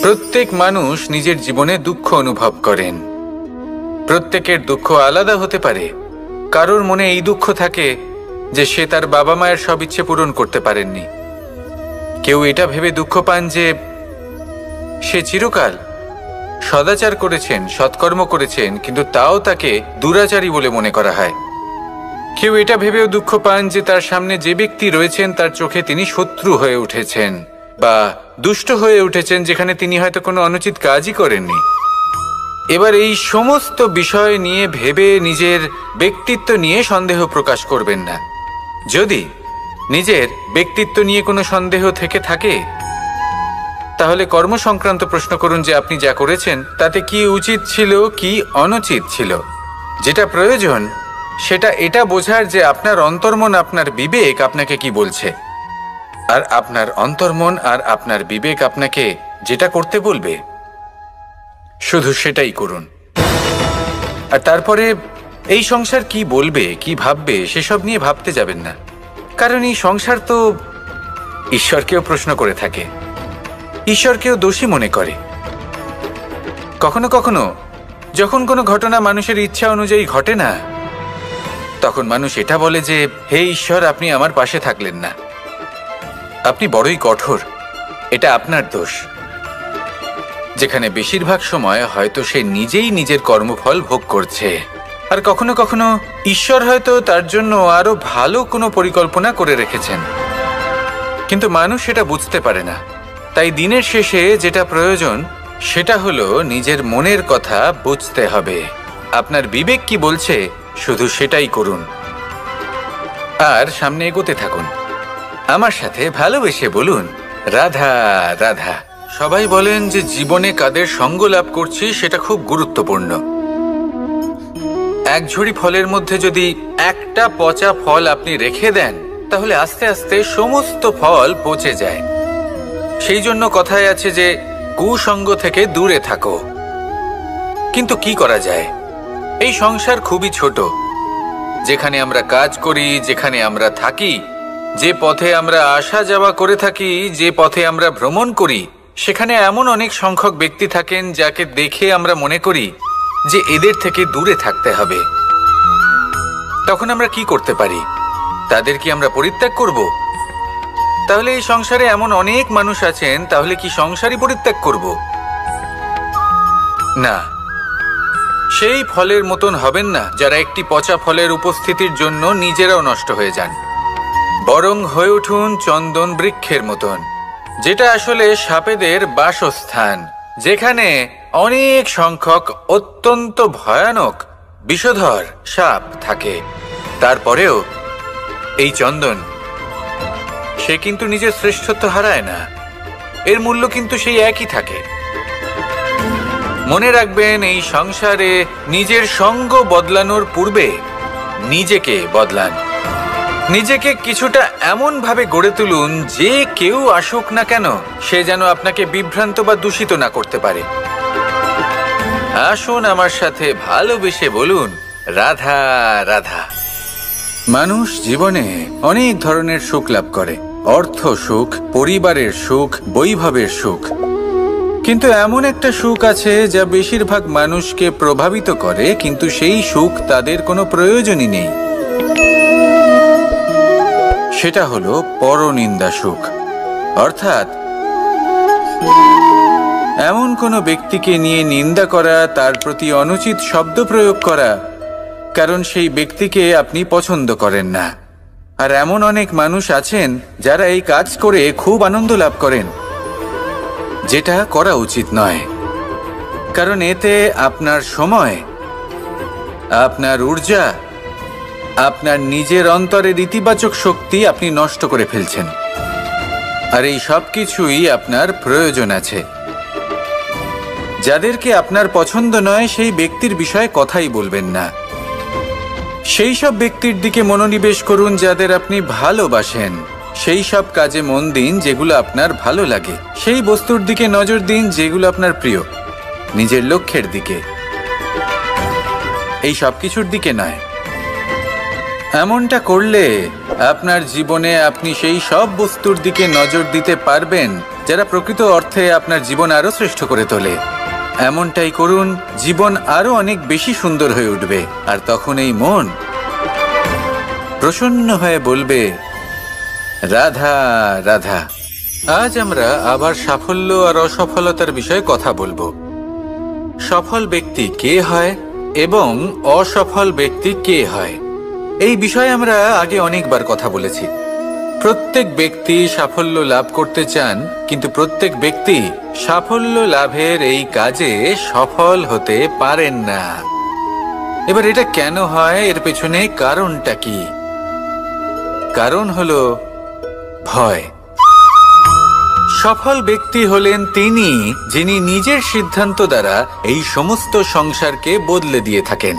প্রত্যেক মানুষ নিজের জীবনে দুঃখ অনুভব করেন। প্রত্যেকের দুঃখ আলাদা হতে পারে। কারোর মনে এই দুঃখ থাকে যে সে তার বাবা মায়ের সব ইচ্ছে পূরণ করতে পারেননি। কেউ এটা ভেবে দুঃখ পান যে সে চিরকাল সদাচার করেছেন, সৎকর্ম করেছেন, কিন্তু তাও তাকে দুরাচারী বলে মনে করা হয়। কেউ এটা ভেবেও দুঃখ পান যে তার সামনে যে ব্যক্তি রয়েছেন তার চোখে তিনি শত্রু হয়ে উঠেছেন বা দুষ্ট হয়ে উঠেছেন, যেখানে তিনি হয়তো কোনো অনুচিত কাজই করেননি। এবার এই সমস্ত বিষয় নিয়ে ভেবে নিজের ব্যক্তিত্ব নিয়ে সন্দেহ প্রকাশ করবেন না। যদি নিজের ব্যক্তিত্ব নিয়ে কোনো সন্দেহ থেকে থাকে, তাহলে কর্ম সংক্রান্ত প্রশ্ন করুন যে আপনি যা করেছেন তাতে কি উচিত ছিল, কি অনুচিত ছিল। যেটা প্রয়োজন সেটা এটা বোঝার যে আপনার অন্তর্মন, আপনার বিবেক আপনাকে কি বলছে, আর আপনার অন্তর্মন আর আপনার বিবেক আপনাকে যেটা করতে বলবে শুধু সেটাই করুন। আর তারপরে এই সংসার কি বলবে, কি ভাববে সেসব নিয়ে ভাবতে যাবেন না। কারণ এই সংসার তো ঈশ্বরকেও প্রশ্ন করে থাকে, ঈশ্বরকেও দোষী মনে করে। কখনো কখনো যখন কোনো ঘটনা মানুষের ইচ্ছা অনুযায়ী ঘটে না, তখন মানুষ এটা বলে যে হে ঈশ্বর, আপনি আমার পাশে থাকলেন না, আপনি বড়ই কঠোর, এটা আপনার দোষ। যেখানে বেশিরভাগ সময় হয়তো সে নিজেই নিজের কর্মফল ভোগ করছে। আর কখনো কখনো ঈশ্বর হয়তো তার জন্য আরো ভালো কোনো পরিকল্পনা করে রেখেছেন, কিন্তু মানুষ সেটা বুঝতে পারে না। তাই দিনের শেষে যেটা প্রয়োজন সেটা হলো নিজের মনের কথা বুঝতে হবে। আপনার বিবেক কি বলছে শুধু সেটাই করুন আর সামনে এগোতে থাকুন। আমার সাথে ভালোবেসে বলুন রাধা রাধা। সবাই বলেন যে জীবনে কাদের সঙ্গ লাভ করছি সেটা খুব গুরুত্বপূর্ণ। এক ঝুড়ি ফলের মধ্যে যদি একটা পচা ফল আপনি রেখে দেন, তাহলে আস্তে আস্তে সমস্ত ফল পচে যায়। সেই জন্য কথায় আছে যে কুসঙ্গ থেকে দূরে থাকো। কিন্তু কি করা যায়? এই সংসার খুবই ছোট। যেখানে আমরা কাজ করি, যেখানে আমরা থাকি, যে পথে আমরা আসা যাওয়া করে থাকি, যে পথে আমরা ভ্রমণ করি, সেখানে এমন অনেক সংখ্যক ব্যক্তি থাকেন যাকে দেখে আমরা মনে করি যে এদের থেকে দূরে থাকতে হবে। তখন আমরা কি করতে পারি? তাদের কি আমরা পরিত্যাগ করব? তাহলে এই সংসারে এমন অনেক মানুষ আছেন, তাহলে কি সংসারই পরিত্যাগ করব? না, সেই ফলের মতন হবেন না যারা একটি পচা ফলের উপস্থিতির জন্য নিজেরাও নষ্ট হয়ে যান। বরং হয়ে উঠুন চন্দন বৃক্ষের মতন, যেটা আসলে সাপেদের বাসস্থান, যেখানে অনেক সংখ্যক অত্যন্ত ভয়ানক বিষধর সাপ থাকে। তারপরেও এই চন্দন, সে কিন্তু নিজের শ্রেষ্ঠত্ব হারায় না, এর মূল্য কিন্তু সেই একই থাকে। মনে রাখবেন, এই সংসারে নিজের সঙ্গ বদলানোর পূর্বে নিজেকে বদলান। নিজেকে কিছুটা এমন ভাবে গড়ে তুলুন যে কেউ আসুক না কেন সে যেন আপনাকে বিভ্রান্ত বা দূষিত না করতে পারে। আসুন আমার সাথে ভালোবেসে বলুন রাধা রাধা। মানুষ জীবনে অনেক ধরনের সুখ লাভ করে, অর্থ সুখ, পরিবারের সুখ, বৈভবের সুখ। কিন্তু এমন একটা সুখ আছে যা বেশিরভাগ মানুষকে প্রভাবিত করে, কিন্তু সেই সুখ তাদের কোনো প্রয়োজনই নেই। সেটা হলো পরনিন্দা সুখ। অর্থাৎ এমন কোনো ব্যক্তিকে নিয়ে নিন্দা করা, তার প্রতি অনুচিত শব্দ প্রয়োগ করা, কারণ সেই ব্যক্তিকে আপনি পছন্দ করেন না। আর এমন অনেক মানুষ আছেন যারা এই কাজ করে খুব আনন্দ লাভ করেন, যেটা করা উচিত নয়। কারণ এতে আপনার সময়, আপনার ঊর্জা, আপনার নিজের অন্তরের ইতিবাচক শক্তি আপনি নষ্ট করে ফেলছেন। আর এই সব কিছুই আপনার প্রয়োজন আছে। যাদেরকে আপনার পছন্দ নয় সেই ব্যক্তির বিষয়ে কথাই বলবেন না। সেই সব ব্যক্তির দিকে মনোনিবেশ করুন যাদের আপনি ভালোবাসেন। সেই সব কাজে মন দিন যেগুলো আপনার ভালো লাগে। সেই বস্তুর দিকে নজর দিন যেগুলো আপনার প্রিয়, নিজের লক্ষ্যের দিকে, এই সব কিছুর দিকে নয়। এমনটা করলে আপনার জীবনে আপনি সেই সব বস্তুর দিকে নজর দিতে পারবেন যারা প্রকৃত অর্থে আপনার জীবন আরো শ্রেষ্ঠ করে তোলে। এমনটাই করুন, জীবন আরো অনেক বেশি সুন্দর হয়ে উঠবে। আর তখন এই মন প্রসন্ন হয়ে বলবে, রাধা রাধা। আজ আমরা আবার সাফল্য আর অসফলতার বিষয়ে কথা বলবো। সফল ব্যক্তি কে হয় এবং অসফল ব্যক্তি কে হয়, এই বিষয়ে আমরা আগে অনেকবার কথা বলেছি। প্রত্যেক ব্যক্তি সাফল্য লাভ করতে চান, কিন্তু প্রত্যেক ব্যক্তি সাফল্য লাভের এই কাজে সফল হতে পারেন না। এবার এটা কেন হয়, এর পেছনে কারণটা কি? কারণ হলো ভয়। সফল ব্যক্তি হলেন তিনি যিনি নিজের সিদ্ধান্ত দ্বারা এই সমস্ত সংসারকে বদলে দিয়ে থাকেন,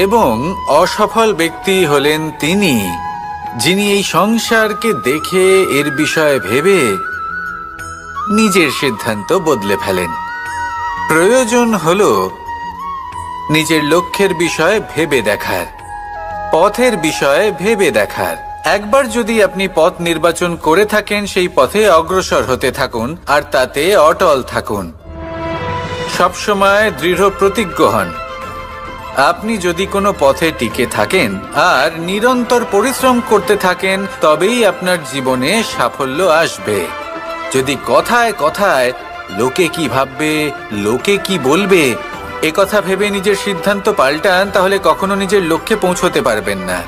এবং অসফল ব্যক্তি হলেন তিনি যিনি এই সংসারকে দেখে এর বিষয়ে ভেবে নিজের সিদ্ধান্ত বদলে ফেলেন। প্রয়োজন হলো নিজের লক্ষ্যের বিষয়ে ভেবে দেখার, পথের বিষয়ে ভেবে দেখার। একবার যদি আপনি পথ নির্বাচন করে থাকেন, সেই পথে অগ্রসর হতে থাকুন আর তাতে অটল থাকুন। সবসময় দৃঢ় প্রতিজ্ঞ হন। আপনি যদি কোনো পথে টিকে থাকেন আর নিরন্তর পরিশ্রম করতে থাকেন, তবেই আপনার জীবনে সাফল্য আসবে। যদি কথায় কথায় লোকে কি ভাববে, লোকে কি বলবে, একথা ভেবে নিজের সিদ্ধান্ত পাল্টান, তাহলে কখনো নিজের লক্ষ্যে পৌঁছতে পারবেন না।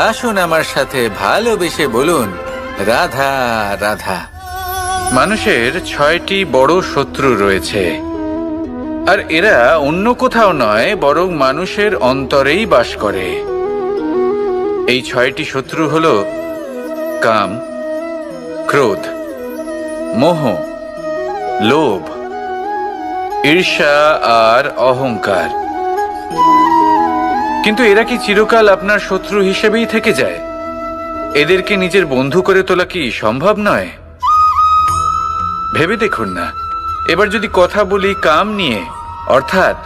আসুন আমার সাথে ভালোবেসে বলুন, রাধা রাধা। মানুষের 6টি বড় শত্রু রয়েছে, আর এরা অন্য কোথাও নয়, বরং মানুষের অন্তরেই বাস করে। এই 6টি শত্রু হল কাম, ক্রোধ, মোহ, লোভ, ঈর্ষা আর অহংকার। কিন্তু এরা কি চিরকাল আপনার শত্রু হিসেবেই থেকে যায়? এদেরকে নিজের বন্ধু করে তোলা কি সম্ভব নয়? ভেবে দেখুন না। এবার যদি কথা বলি কাম নিয়ে, অর্থাৎ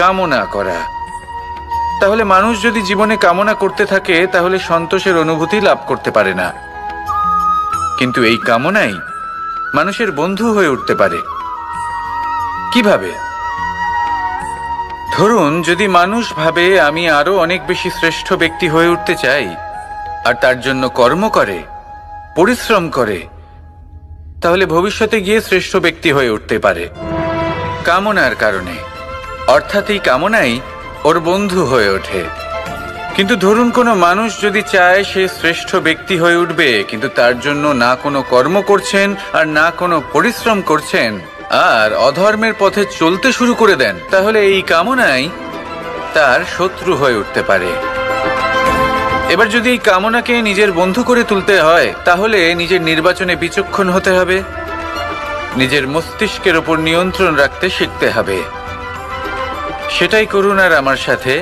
কামনা করা, তাহলে মানুষ যদি জীবনে কামনা করতে থাকে, তাহলে সন্তোষের অনুভূতি লাভ করতে পারে না। কিন্তু এই কামনাই মানুষের বন্ধু হয়ে উঠতে পারে। কিভাবে? ধরুন, যদি মানুষ ভাবে আমি আরো অনেক বেশি শ্রেষ্ঠ ব্যক্তি হয়ে উঠতে চাই, আর তার জন্য কর্ম করে, পরিশ্রম করে, তাহলে ভবিষ্যতে গিয়ে শ্রেষ্ঠ ব্যক্তি হয়ে উঠতে পারে কামনার কারণে। অর্থাৎ এই কামনাই ওর বন্ধু হয়ে ওঠে। কিন্তু ধরুন, কোনো মানুষ যদি চায় সে শ্রেষ্ঠ ব্যক্তি হয়ে উঠবে, কিন্তু তার জন্য না কোনো কর্ম করছেন আর না কোনো পরিশ্রম করছেন, আর অধর্মের পথে চলতে শুরু করে দেন, তাহলে এই কামনাই তার শত্রু হয়ে উঠতে পারে। এবার যদি এই কামনাকে নিজের বন্ধু করে তুলতে হয়, তাহলে নিজের নির্বাচনে বিচক্ষণ হতে হবে, নিজের মস্তিষ্কের ওপর নিয়ন্ত্রণ রাখতে শিখতে হবে। সেটাই করুন আর আমার সাথে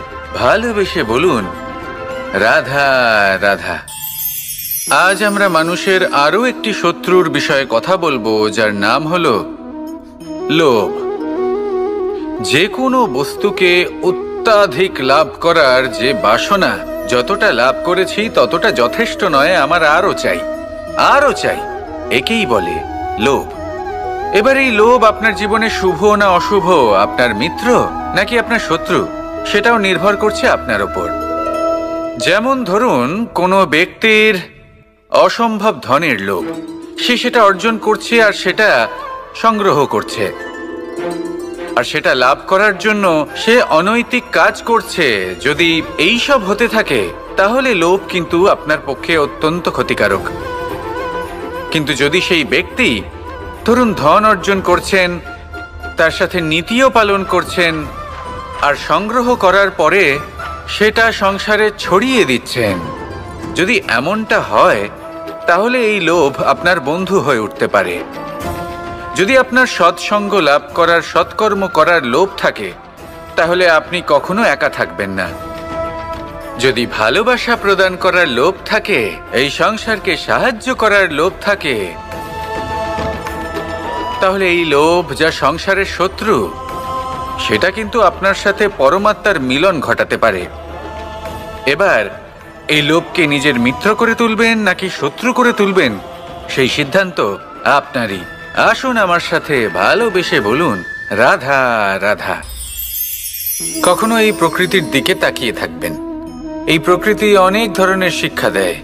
ভালোবেসে বলুন, রাধা রাধা। আজ আমরা মানুষের আরো একটি শত্রুর বিষয়ে কথা বলবো, যার নাম হলো লোভ। যে কোনো বস্তুকে অত্যাধিক লাভ করার যে বাসনা, যতটা লাভ করেছি ততটা যথেষ্ট নয়, আমার আরো চাই, আরো চাই, একেই বলে লোভ। এবার এই লোভ আপনার জীবনে শুভ না অশুভ, আপনার মিত্র নাকি আপনার শত্রু, সেটাও নির্ভর করছে আপনার ওপর। যেমন ধরুন, কোনো ব্যক্তির অসম্ভব ধনের লোভ, সে সেটা অর্জন করছে আর সেটা সংগ্রহ করছে, আর সেটা লাভ করার জন্য সে অনৈতিক কাজ করছে। যদি এই সব হতে থাকে, তাহলে লোভ কিন্তু আপনার পক্ষে অত্যন্ত ক্ষতিকারক। কিন্তু যদি সেই ব্যক্তি ধরুন ধন অর্জন করছেন, তার সাথে নীতিও পালন করছেন, আর সংগ্রহ করার পরে সেটা সংসারে ছড়িয়ে দিচ্ছেন, যদি এমনটা হয়, তাহলে এই লোভ আপনার বন্ধু হয়ে উঠতে পারে। যদি আপনার সৎসঙ্গ লাভ করার, সৎকর্ম করার লোভ থাকে, তাহলে আপনি কখনো একা থাকবেন না। যদি ভালোবাসা প্রদান করার লোভ থাকে, এই সংসারকে সাহায্য করার লোভ থাকে, তাহলে এই লোভ যা সংসারের শত্রু, সেটা কিন্তু আপনার সাথে পরমাত্মার মিলন ঘটাতে পারে। এবার এই লোভকে নিজের মিত্র করে তুলবেন নাকি শত্রু করে তুলবেন, সেই সিদ্ধান্ত আপনারই। আসুন আমার সাথে ভালোবেসে বলুন, রাধা রাধা। কখনো এই প্রকৃতির দিকে তাকিয়ে থাকবেন। এই প্রকৃতি অনেক ধরনের শিক্ষা দেয়।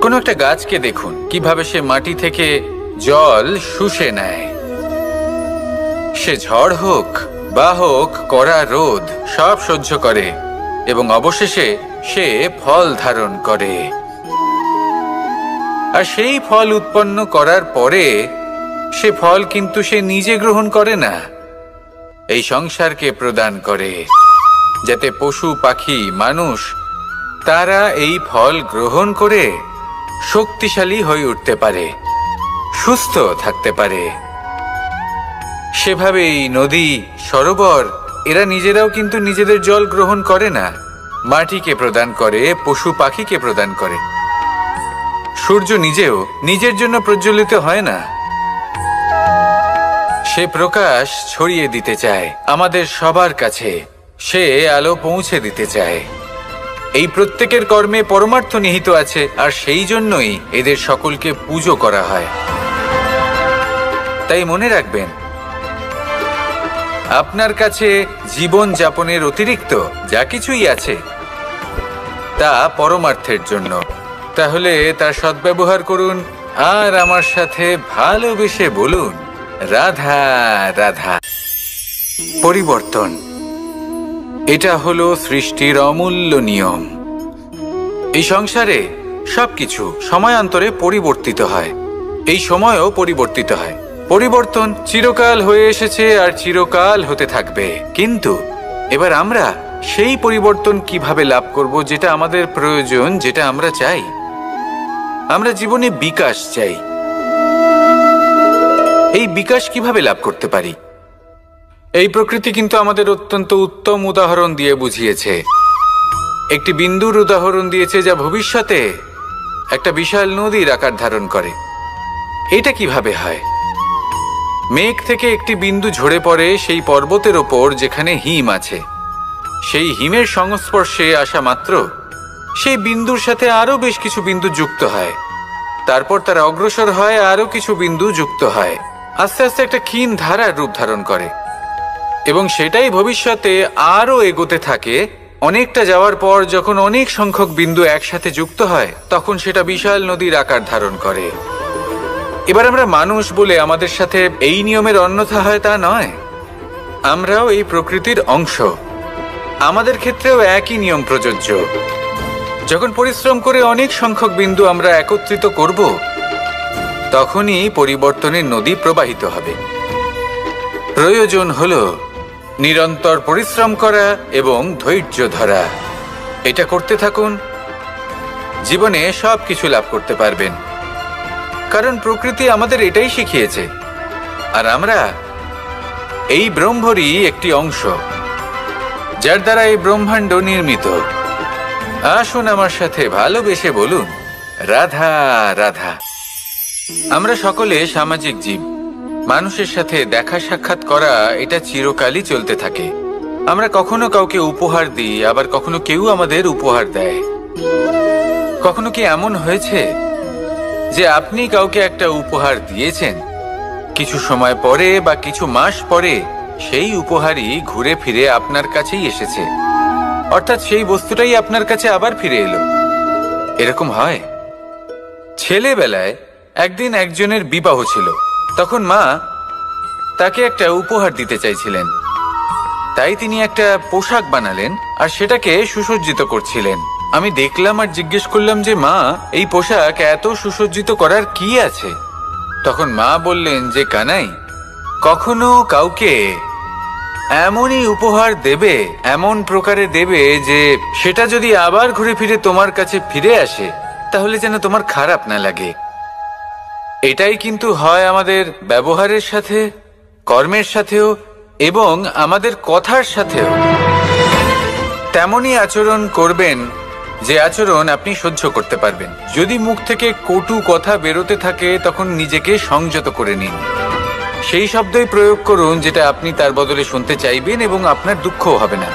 কোনো একটা গাছকে দেখুন কিভাবে সে মাটি থেকে জল শুষে নেয়। সে ঝড় হোক বা হোক কড়া রোদ সব সহ্য করে এবং অবশেষে সে ফল ধারণ করে। আর সেই ফল উৎপন্ন করার পরে সে ফল কিন্তু সে নিজে গ্রহণ করে না, এই সংসারকে প্রদান করে, যাতে পশু পাখি মানুষ তারা এই ফল গ্রহণ করে শক্তিশালী হয়ে উঠতে পারে, সুস্থ থাকতে পারে। সেভাবেই নদী, সরোবর এরা নিজেরাও কিন্তু নিজেদের জল গ্রহণ করে না, মাটিকে প্রদান করে, পশু পাখিকে প্রদান করে। সূর্য নিজেও নিজের জন্য প্রজ্বলিত হয় না, সে প্রকাশ ছড়িয়ে দিতে চায় আমাদের সবার কাছে, সে আলো পৌঁছে দিতে চায়। এই প্রত্যেকের কর্মে পরমার্থ নিহিত আছে, আর সেই জন্যই এদের সকলকে পুজো করা হয়। তাই মনে রাখবেন, আপনার কাছে জীবন যাপনের অতিরিক্ত যা কিছুই আছে তা পরমার্থের জন্য। তাহলে তার সদ্ব্যবহার করুন আর আমার সাথে ভালোবেসে বলুন, রাধা রাধা। পরিবর্তন, এটা হলো সৃষ্টির অমূল্য নিয়ম। এই সংসারে সবকিছু সময়ান্তরে পরিবর্তিত হয়, এই সময়ও পরিবর্তিত হয়। পরিবর্তন চিরকাল হয়ে এসেছে আর চিরকাল হতে থাকবে। কিন্তু এবার আমরা সেই পরিবর্তন কিভাবে লাভ করব যেটা আমাদের প্রয়োজন, যেটা আমরা চাই? আমরা জীবনে বিকাশ চাই। এই বিকাশ কিভাবে লাভ করতে পারি? এই প্রকৃতি কিন্তু আমাদের অত্যন্ত উত্তম উদাহরণ দিয়ে বুঝিয়েছে। একটি বিন্দুর উদাহরণ দিয়েছে যা ভবিষ্যতে একটা বিশাল নদীর আকার ধারণ করে। এটা কিভাবে হয়? মেঘ থেকে একটি বিন্দু ঝরে পড়ে সেই পর্বতের ওপর যেখানে হিম আছে। সেই হিমের সংস্পর্শে আসা মাত্র সেই বিন্দুর সাথে আরো বেশ কিছু বিন্দু যুক্ত হয়, তারপর তারা অগ্রসর হয়, আরো কিছু বিন্দু যুক্ত হয়, আস্তে আস্তে একটা ক্ষীণ ধারার রূপ ধারণ করে এবং সেটাই ভবিষ্যতে আরো এগোতে থাকে। অনেকটা যাওয়ার পর যখন অনেক সংখ্যক বিন্দু একসাথে যুক্ত হয় তখন সেটা বিশাল নদীর আকার ধারণ করে। এবার আমরা মানুষ বলে আমাদের সাথে এই নিয়মের অন্যথা হয় তা নয়। আমরাও এই প্রকৃতির অংশ, আমাদের ক্ষেত্রেও একই নিয়ম প্রযোজ্য। যখন পরিশ্রম করে অনেক সংখ্যক বিন্দু আমরা একত্রিত করব তখনই পরিবর্তনের নদী প্রবাহিত হবে। প্রয়োজন হলো নিরন্তর পরিশ্রম করা এবং ধৈর্য ধরা। এটা করতে থাকুন, জীবনে সব কিছু লাভ করতে পারবেন। কারণ প্রকৃতি আমাদের এটাই শিখিয়েছে, আর আমরা এই ব্রহ্মরই একটি অংশ, যার দ্বারা এই ব্রহ্মাণ্ড নির্মিত। আসুন আমার সাথে ভালোবেসে বলুন, রাধা রাধা। আমরা সকলে সামাজিক জীব। মানুষের সাথে দেখা সাক্ষাৎ করা এটা চিরকালই চলতে থাকে। আমরা কখনো কাউকে উপহার দিই, আবার কখনো কেউ আমাদের উপহার দেয়। কখনো কি এমন হয়েছে যে আপনি কাউকে একটা উপহার দিয়েছেন, কিছু সময় পরে বা কিছু মাস পরে সেই উপহারই ঘুরে ফিরে আপনার কাছেই এসেছে, অর্থাৎ সেই বস্তুটাই আপনার কাছে আবার ফিরে এলো? এরকম হয়। ছেলেবেলায় একদিন একজনের বিবাহ ছিল, তখন মা তাকে একটা উপহার দিতে চাইছিলেন। তাই তিনি একটা পোশাক বানালেন আর সেটাকে সুসজ্জিত করছিলেন। আমি দেখলাম আর জিজ্ঞেস করলাম যে মা, এই পোশাক এত সুসজ্জিত করার কি আছে? তখন মা বললেন যে কানাই, কখনো কাউকে এমনই উপহার দেবে, এমন প্রকারে দেবে যে সেটা যদি আবার ঘুরে ফিরে তোমার কাছে ফিরে আসে তাহলে যেন তোমার খারাপ না লাগে। এটাই কিন্তু হয় আমাদের ব্যবহারের সাথে, কর্মের সাথেও এবং আমাদের কথার সাথেও। তেমনই আচরণ করবেন যে আচরণ আপনি সহ্য করতে পারবেন। যদি মুখ থেকে কটু কথা বেরোতে থাকে তখন নিজেকে সংযত করে নিন। সেই শব্দই প্রয়োগ করুন যেটা আপনি তার বদলে শুনতে চাইবেন এবং আপনার দুঃখও হবে না।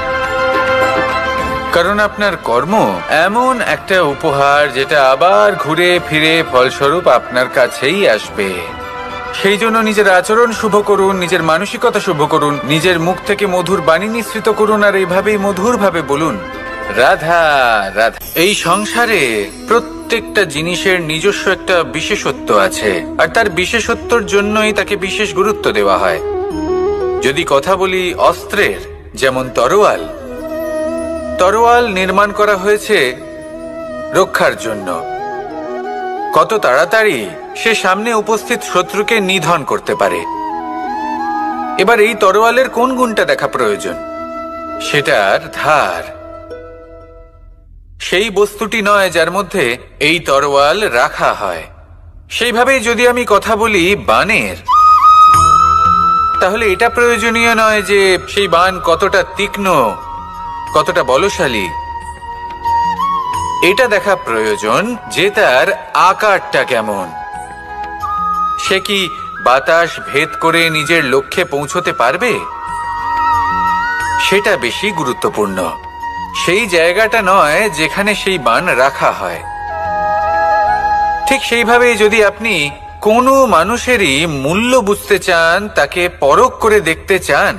কারণ আপনার কর্ম এমন একটা উপহার যেটা আবার ঘুরে ফিরে ফলস্বরূপ আপনার কাছেই আসবে। সেই জন্য নিজের আচরণ শুভ করুন, নিজের মানসিকতা শুভ করুন, নিজের মুখ থেকে মধুর বাণী নিঃসৃত করুন, আর এইভাবেই মধুরভাবে বলুন, রাধা রাধা। এই সংসারে প্রত্যেকটা জিনিসের নিজস্ব একটা বিশেষত্ব আছে, আর তার বিশেষত্বর জন্যই তাকে বিশেষ গুরুত্ব দেওয়া হয়। যদি কথা বলি অস্ত্রের, যেমন তরোয়াল, তরোয়াল নির্মাণ করা হয়েছে রক্ষার জন্য। কত তাড়াতাড়ি সে সামনে উপস্থিত শত্রুকে নিধন করতে পারে। এবার এই তরোয়ালের কোন গুণটা দেখা প্রয়োজন? সেটার ধার। সেই বস্তুটি নয় যার মধ্যে এই তরোয়াল রাখা হয়। সেইভাবেই যদি আমি কথা বলি বাণের, তাহলে এটা প্রয়োজনীয় নয় যে সেই বাণ কতটা তীক্ষ্ণ, কতটা বলশালী। এটা দেখা প্রয়োজন যে তার আকারটা কেমন। সে কি বাতাস ভেদ করে নিজের লক্ষ্যে পৌঁছতে পারবে? সেটা বেশি গুরুত্বপূর্ণ, সেই জায়গাটা নয় যেখানে সেই বাণ রাখা হয়। ঠিক সেইভাবে যদি আপনি কোনো মানুষেরই মূল্য বুঝতে চান, তাকে পরখ করে দেখতে চান,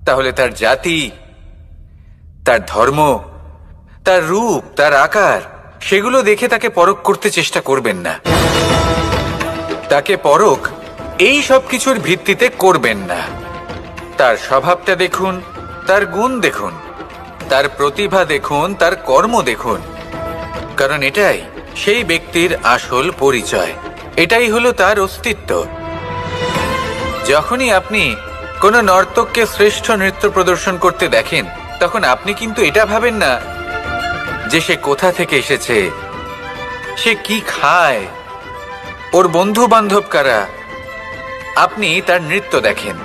তাহলে তার জাতি, তার ধর্ম, তার রূপ, তার আকার, সেগুলো দেখে তাকে পরখ করতে চেষ্টা করবেন না। তাকে পরখ এই সব কিছুর ভিত্তিতে করবেন না। তার স্বভাবটা দেখুন, তার গুণ দেখুন, তার প্রতিভা দেখুন, তার কর্ম দেখুন, কারণ এটাই সেই ব্যক্তির আসল পরিচয়, এটাই হলো তার অস্তিত্ব। যখনই আপনি কোনো নর্তককে শ্রেষ্ঠ নৃত্য প্রদর্শন করতে দেখেন, তখন আপনি কিন্তু এটা ভাবেন না যে সে কোথা থেকে এসেছে, সে কি খায়, ওর বন্ধু বান্ধব কারা। আপনি তার নৃত্য দেখেন,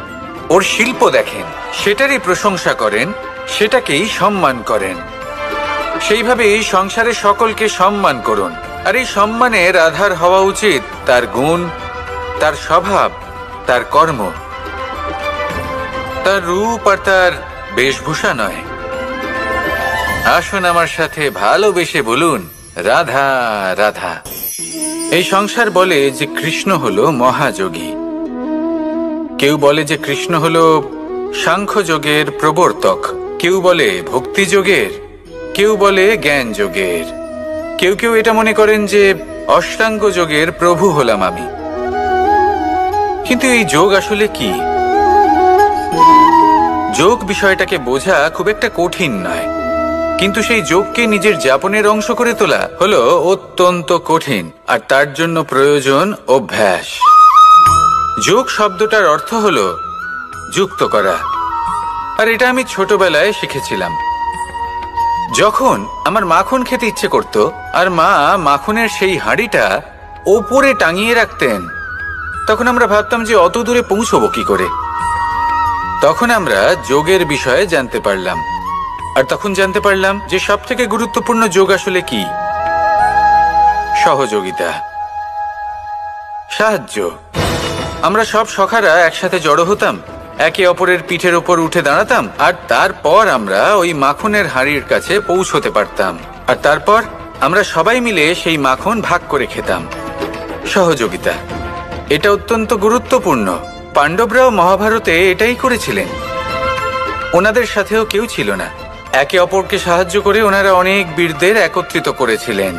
ওর শিল্প দেখেন, সেটারই প্রশংসা করেন, সেটাকেই সম্মান করেন। সেইভাবে এই সংসারে সকলকে সম্মান করুন, আর এই সম্মানের আধার হওয়া উচিত তার গুণ, তার স্বভাব, তার কর্ম, তার রূপ আর তার বেশভূষা নয়। আসুন আমার সাথে ভালোবেসে বলুন, রাধা রাধা। এই সংসার বলে যে কৃষ্ণ হলো মহাযোগী, কেউ বলে যে কৃষ্ণ হলো সাংখ্যযোগের প্রবর্তক, কেউ বলে ভক্তিযোগের, কেউ বলে জ্ঞান যোগের, কেউ কেউ এটা মনে করেন যে অষ্টাঙ্গ যোগের প্রভু হলাম আমি। কিন্তু এই যোগ আসলে কি? যোগ বিষয়টাকে বোঝা খুব একটা কঠিন নয়, কিন্তু সেই যোগকে নিজের যাপনের অংশ করে তোলা হলো অত্যন্ত কঠিন, আর তার জন্য প্রয়োজন অভ্যাস। যোগ শব্দটার অর্থ হলো যুক্ত করা, আর এটা আমি ছোটবেলায় শিখেছিলাম। যখন আমার মাখন খেতে ইচ্ছে করত, আর মা মাখনের সেই হাঁড়িটা ওপরে টাঙিয়ে রাখতেন, তখন আমরা ভাবতাম যে অত দূরে পৌঁছবো কি করে। তখন আমরা যোগের বিষয়ে জানতে পারলাম, আর তখন জানতে পারলাম যে সব থেকে গুরুত্বপূর্ণ যোগ আসলে কি? সহযোগিতা, সাহায্য। আমরা সব সখারা একসাথে জড়ো হতাম, একে অপরের পিঠের ওপর উঠে দাঁড়াতাম, আর তারপর আমরা ওই মাখনের হাঁড়ির কাছে পৌঁছতে পারতাম, আর তারপর আমরা সবাই মিলে সেই মাখন ভাগ করে খেতাম। সহযোগিতা, এটা অত্যন্ত গুরুত্বপূর্ণ। পাণ্ডবরাও মহাভারতে এটাই করেছিলেন। ওনাদের সাথেও কেউ ছিল না, একে অপরকে সাহায্য করে ওনারা অনেক বীরদের একত্রিত করেছিলেন।